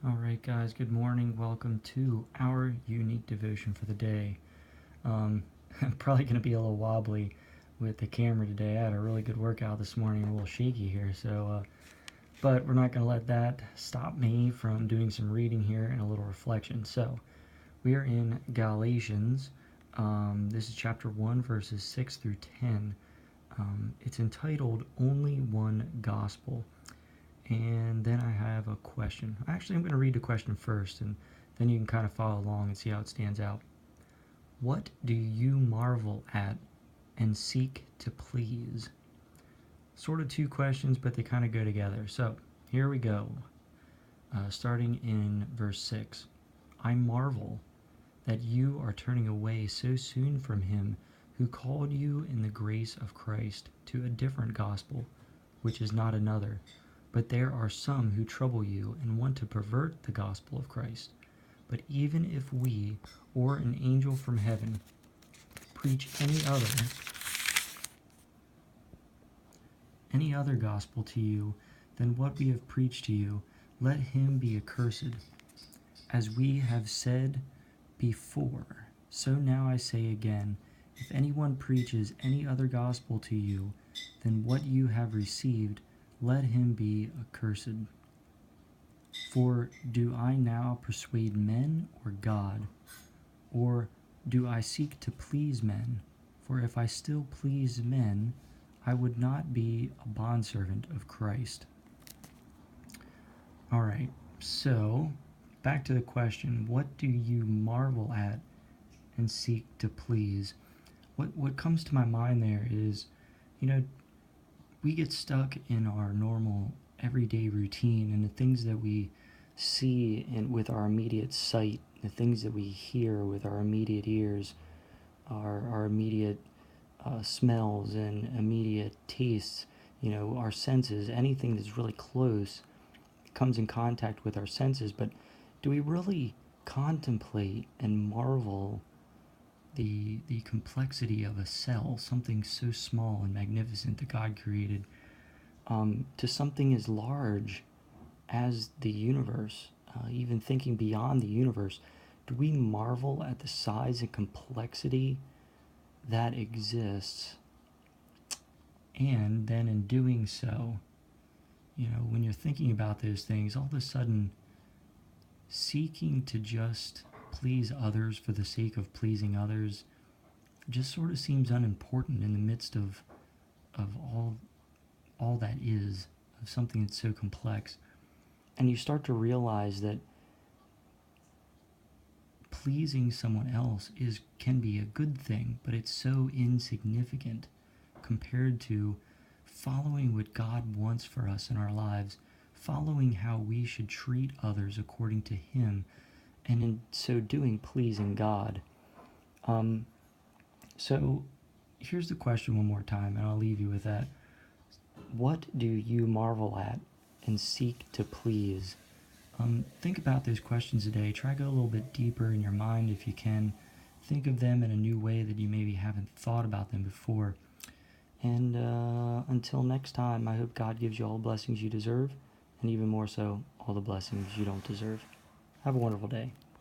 Alright guys, good morning. Welcome to our unique devotion for the day. I'm probably going to be a little wobbly with the camera today. I had a really good workout this morning, a little shaky here, but we're not going to let that stop me from doing some reading here and a little reflection. So, we are in Galatians. This is chapter 1, verses 6 through 10. It's entitled, Only One Gospel. And then I have a question. Actually, I'm going to read the question first, and then you can kind of follow along and see how it stands out. What do you marvel at and seek to please? Sort of two questions, but they kind of go together. So, here we go. Starting in verse 6. I marvel that you are turning away so soon from him who called you in the grace of Christ to a different gospel, which is not another. But there are some who trouble you and want to pervert the gospel of Christ. But even if we, or an angel from heaven, preach any other gospel to you than what we have preached to you, let him be accursed. As we have said before, so now I say again, if anyone preaches any other gospel to you than what you have received, let him be accursed. For do I now persuade men or God? Or do I seek to please men? For if I still please men, I would not be a bondservant of Christ. Alright, so back to the question, what do you marvel at and seek to please? What comes to my mind there is, we get stuck in our normal everyday routine and the things that we see with our immediate sight, the things that we hear with our immediate ears, our immediate smells and immediate tastes, our senses, anything that's really close comes in contact with our senses. But do we really contemplate and marvel the complexity of a cell, something so small and magnificent that God created, to something as large as the universe, even thinking beyond the universe? Do we marvel at the size and complexity that exists? And then in doing so, when you're thinking about those things, all of a sudden seeking to just please others for the sake of pleasing others just sort of seems unimportant in the midst of all that is, of something that's so complex. And you start to realize that pleasing someone else can be a good thing, but it's so insignificant compared to following what God wants for us in our lives, following how we should treat others according to him, and in so doing, pleasing God. So here's the question one more time, and I'll leave you with that. What do you marvel at and seek to please? Think about those questions today. Try to go a little bit deeper in your mind if you can. Think of them in a new way that you maybe haven't thought about them before. And until next time, I hope God gives you all the blessings you deserve, and even more so, all the blessings you don't deserve. Have a wonderful day.